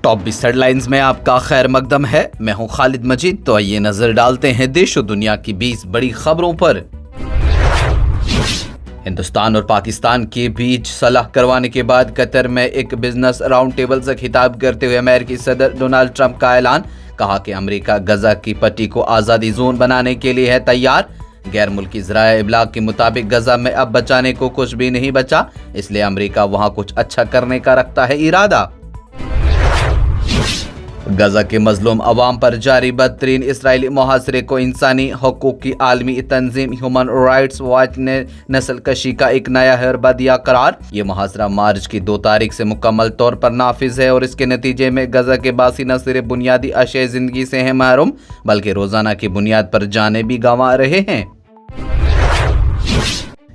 Top 20 head lines میں آپ کا خیر مقدم ہے۔ میں ہوں خالد مجید۔ تو آئیے نظر ڈالتے ہیں دیش و دنیا کی 20 بڑی خبروں پر۔ ہندوستان اور پاکستان کے بیچ صلح کروانے کے بعد قطر میں ایک بزنس راؤنڈ ٹیبل سے خطاب کرتے ہوئے امریکی صدر ڈونلڈ ٹرمپ کا اعلان، کہا کہ امریکہ غزہ کی پٹی کو آزادی زون بنانے کے لیے ہے تیار۔ غیر ملکی ذرائع ابلاغ کے مطابق غزہ میں اب بچانے کو کچھ بھی نہیں بچا، اس لیے امریکہ وہاں کچھ اچھا کرنے کا رکھتا ہے ارادہ۔ غزہ کے مظلوم عوام پر جاری بدترین اسرائیلی محاصرے کو انسانی حقوق کی عالمی تنظیم ہیومن رائٹس واچ نے نسل کشی کا ایک نیا حربہ دیا قرار۔ یہ محاصرہ مارچ کی 2 تاریخ سے مکمل طور پر نافذ ہے اور اس کے نتیجے میں غزہ کے باسی نہ صرف بنیادی اشیاء زندگی سے ہیں محروم، بلکہ روزانہ کی بنیاد پر جانیں بھی گنوا رہے ہیں۔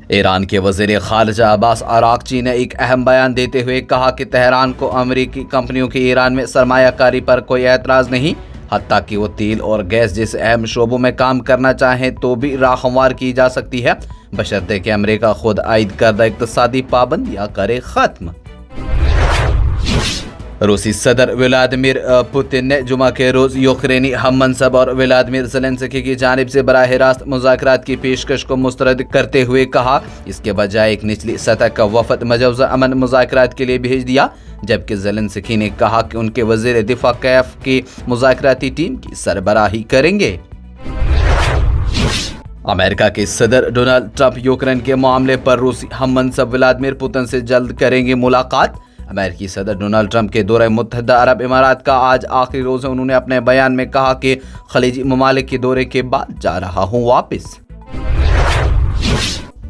ایران کے وزیر خارجہ عباس اراغچی نے ایک اہم بیان دیتے ہوئے کہا کہ تہران کو امریکی کمپنیوں کی ایران میں سرمایہ کاری پر کوئی اعتراض نہیں، حتیٰ کہ وہ تیل اور گیس جیسے اہم شعبوں میں کام کرنا چاہیں تو بھی راہ ہموار کی جا سکتی ہے، بشرطے کہ امریکہ خود عائد کردہ اقتصادی پابندیاں کرے ختم۔ روسی صدر ولادیمیر پوتن نے جمعہ کے روز یوکرینی ہم منصب اور ولادیمیر زیلنسکی کی جانب سے براہ راست مذاکرات کی پیشکش کو مسترد کرتے ہوئے کہا، اس کے بجائے ایک نچلی سطح کا وفد مجوزہ امن مذاکرات کے لیے بھیج دیا، جبکہ زیلنسکی نے کہا کہ ان کے وزیر دفاع کیف کی مذاکراتی ٹیم کی سربراہی کریں گے۔ امریکہ کے صدر ڈونلڈ ٹرمپ یوکرین کے معاملے پر روسی ہم منصب ولادیمیر پوتن سے جلد کریں گے ملاقات۔ امریکی صدر ڈونلڈ ٹرمپ کے دورہ متحدہ عرب امارات کا آج آخری روز ہے۔ انہوں نے اپنے بیان میں کہا کہ خلیجی ممالک کے دورے کے بعد جا رہا ہوں واپس۔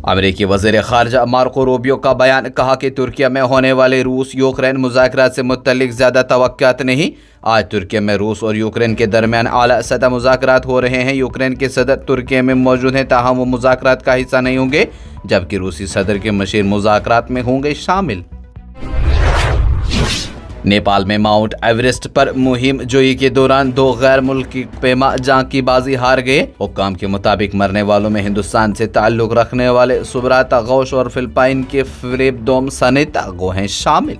امریکی وزیر خارجہ مارکو روبیو کا بیان، کہا کہ ترکیہ میں ہونے والے روس یوکرین مذاکرات سے متعلق زیادہ توقعات نہیں۔ آج ترکیہ میں روس اور یوکرین کے درمیان اعلیٰ سطح مذاکرات ہو رہے ہیں۔ یوکرین کے صدر ترکیہ میں موجود ہیں، تاہم وہ مذاکرات کا حصہ نہیں ہوں گے، جبکہ روسی صدر کے مشیر مذاکرات میں ہوں گے شامل۔ نیپال میں ماؤنٹ ایوریسٹ پر مہم جوئی کے دوران 2 غیر ملکی پیما جان کی بازی ہار گئے۔ حکام کے مطابق مرنے والوں میں ہندوستان سے تعلق رکھنے والے سبراتا گھوش اور فلپائن کے فلیپ سانیتا گو ہیں شامل۔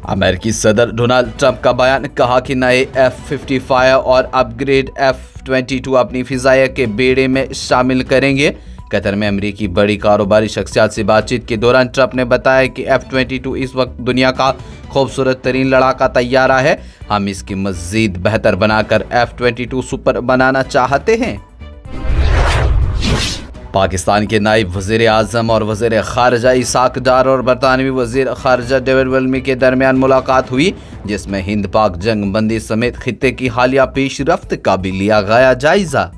امریکی صدر ڈونلڈ ٹرمپ کا بیان، کہا کہ نئے F-55 اور اپ گریڈ F-22 اپنی فضائیہ کے بیڑے میں شامل کریں گے۔ قطر میں امریکی بڑی کاروباری شخصیات سے بات چیت کے دوران ٹرمپ نے بتایا کہ F-22 اس وقت دنیا کا خوبصورت ترین لڑاکا طیارہ ہے، ہم اس کی مزید بہتر بنا کر F-22 سپر بنانا چاہتے ہیں۔ پاکستان کے نائب وزیر اعظم اور وزیر خارجہ اسحاق ڈار اور برطانوی وزیر خارجہ ڈیوڈ ولمی کے درمیان ملاقات ہوئی، جس میں ہند پاک جنگ بندی سمیت خطے کی حالیہ پیش رفت کا بھی لیا گیا جائزہ۔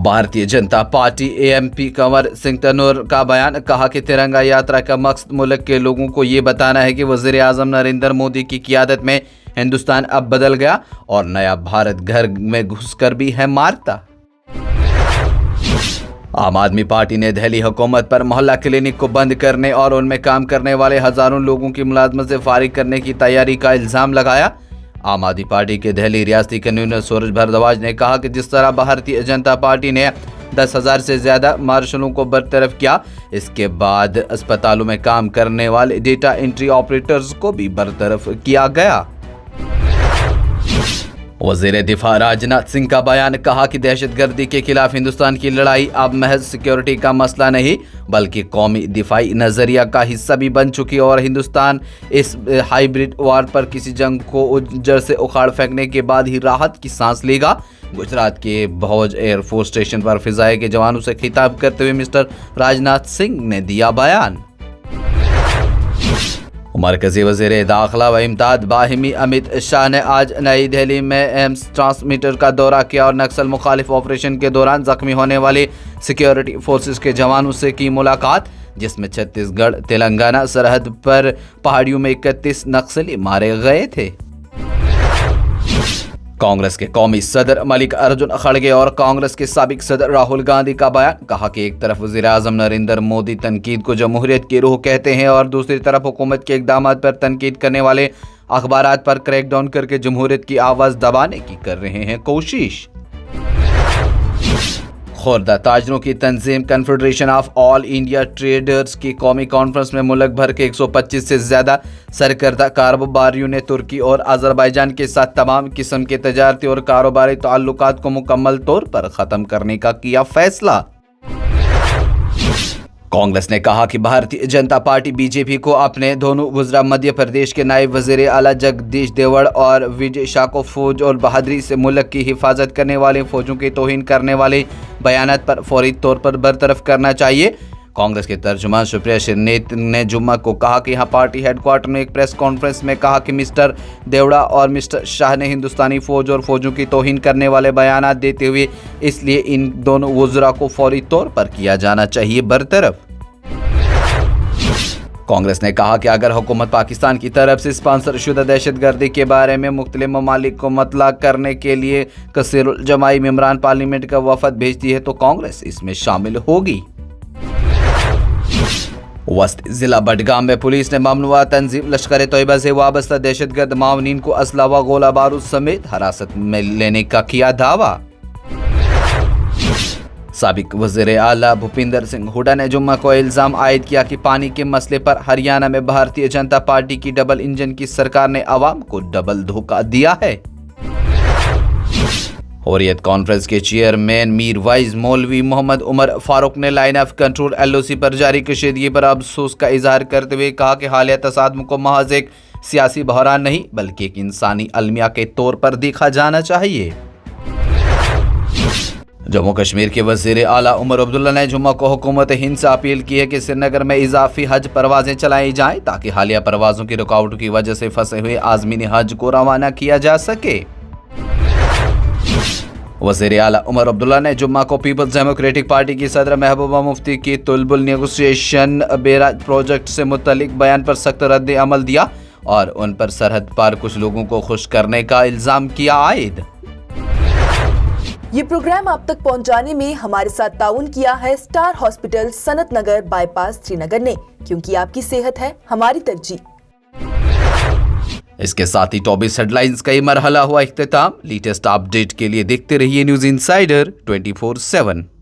بھارتیہ جنتا پارٹی AMP کنور سنگھ تنور کا بیان، کہا کہ ترنگا یاترا کا مقصد ملک کے لوگوں کو یہ بتانا ہے کہ وزیر اعظم نریندر مودی کی قیادت میں ہندوستان اب بدل گیا اور نیا بھارت گھر میں گھس کر بھی ہے مارتا۔ عام آدمی پارٹی نے دہلی حکومت پر محلہ کلینک کو بند کرنے اور ان میں کام کرنے والے ہزاروں لوگوں کی ملازمت سے فارغ کرنے کی تیاری کا الزام لگایا۔ عام آدمی پارٹی کے دہلی ریاستی کنوینر سورج بھردواج نے کہا کہ جس طرح بھارتیہ جنتا پارٹی نے 10,000 سے زیادہ مارشلوں کو برطرف کیا، اس کے بعد اسپتالوں میں کام کرنے والے ڈیٹا انٹری آپریٹرز کو بھی برطرف کیا گیا۔ وزیر دفاع راجناتھ سنگھ کا بیان، کہا کہ دہشت گردی کے خلاف ہندوستان کی لڑائی اب محض سیکیورٹی کا مسئلہ نہیں بلکہ قومی دفاعی نظریہ کا حصہ بھی بن چکی اور ہندوستان اس ہائیبرڈ وار پر کسی جنگ کو جڑ سے اکھاڑ پھینکنے کے بعد ہی راحت کی سانس لے گا۔ گجرات کے بھوج ایئر فورس اسٹیشن پر فضائیہ کے جوانوں سے خطاب کرتے ہوئے مسٹر راجناتھ سنگھ نے دیا بیان۔ مرکزی وزیر داخلہ و امداد باہمی امت شاہ نے آج نئی دہلی میں ایمس ٹرانسمیٹر کا دورہ کیا اور نکسل مخالف آپریشن کے دوران زخمی ہونے والے سیکیورٹی فورسز کے جوانوں سے کی ملاقات، جس میں چھتیس گڑھ تلنگانہ سرحد پر پہاڑیوں میں 31 نکسلی مارے گئے تھے۔ کانگریس کے قومی صدر ملک ارجن کھڑگے اور کانگریس کے سابق صدر راہل گاندھی کا بیان، کہا کہ ایک طرف وزیر اعظم نریندر مودی تنقید کو جمہوریت کی روح کہتے ہیں اور دوسری طرف حکومت کے اقدامات پر تنقید کرنے والے اخبارات پر کریک ڈاؤن کر کے جمہوریت کی آواز دبانے کی کر رہے ہیں کوشش۔ خوردہ تاجروں کی تنظیم confederation of all India traders کی قومی کانفرنس میں ملک بھر کے 125 سے زیادہ سرکردہ کاروباریوں نے ترکی اور آذربائیجان کے ساتھ تمام قسم کے تجارتی اور کاروباری تعلقات کو مکمل طور پر ختم کرنے کا کیا فیصلہ۔ کانگریس نے کہا کہ بھارتیہ جنتا پارٹی بی جے پی کو اپنے دونوں وزراء مدھیہ پردیش کے نائب وزیر اعلیٰ جگدیش دیوڑ اور وجے شاہ کو فوج اور بہادری سے ملک کی حفاظت کرنے والے فوجوں کی توہین کرنے والے بیانات پر فوری طور پر برطرف کرنا چاہیے۔ کانگریس کے ترجمان سپریا شرنیت نے جمعہ کو کہا کہ یہاں پارٹی ہیڈ کوارٹر میں ایک پریس کانفرنس میں کہا کہ مسٹر دیوڑا اور مسٹر شاہ نے ہندوستانی فوج اور فوجوں کی توہین کرنے والے بیانات دیتے ہوئے اس لیے ان دونوں وزراء کو فوری طور پر کیا جانا چاہیے برطرف۔ کانگریس نے کہا کہ اگر حکومت پاکستان کی طرف سے اسپانسر شدہ دہشت گردی کے بارے میں مختلف ممالک کو مطلع کرنے کے لیے کثیر الجماعی ممبران پارلیمنٹ کا وفد بھیجتی ہے تو کانگریس اس میں شامل ہوگی۔ وسط ضلع بڈگام میں پولیس نے ممنوعہ تنظیم لشکر طیبہ سے وابستہ دہشت گرد معاونین کو اسلحہ و گولہ بارود سمیت حراست میں لینے کا کیا دعویٰ۔ سابق وزیر اعلیٰ بھوپندر سنگھ ہڈا نے جمعہ کو الزام عائد کیا کہ پانی کے مسئلے پر ہریانہ میں بھارتیہ جنتا پارٹی کی ڈبل انجن کی سرکار نے عوام کو ڈبل دھوکہ دیا ہے۔ حریت کانفرنس کے چیئرمین میر وائز مولوی محمد عمر فاروق نے line of control L O C پر جاری کشیدگی پر افسوس کا اظہار کرتے ہوئے کہا کہ حالیہ تصادم کو محض ایک سیاسی بحران نہیں بلکہ ایک انسانی المیہ کے طور پر دیکھا جانا چاہیے۔ جموں کشمیر کے وزیر اعلیٰ عمر عبداللہ نے جمعہ کو حکومت ہند سے اپیل کی ہے کہ سری نگر میں اضافی حج پروازیں چلائی جائیں تاکہ حالیہ پروازوں کی رکاوٹوں کی وجہ سے پھنسے ہوئے عازمین حج کو روانہ کیا جا سکے۔ وزیر اعلیٰ عمر عبداللہ نے جمعہ کو پیپلز ڈیموکریٹک پارٹی کی صدر محبوبہ مفتی کی طلب النیگوشیشن بیراج پروجیکٹ سے متعلق بیان پر سخت رد عمل دیا اور ان پر سرحد پار کچھ لوگوں کو خوش کرنے کا الزام کیا عائد۔ یہ پروگرام آپ تک پہنچانے میں ہمارے ساتھ تعاون کیا ہے اسٹار ہاسپٹل سنت نگر بائی پاس سری نگر نے، کیونکہ آپ کی صحت ہے ہماری ترجیح۔ اس کے ساتھ ہی ٹاپ 20 ہیڈ لائنز کا یہ مرحلہ ہوا اختتام۔ لیٹسٹ اپ ڈیٹ کے لیے دیکھتے رہیے نیوز انسائیڈر 24/7۔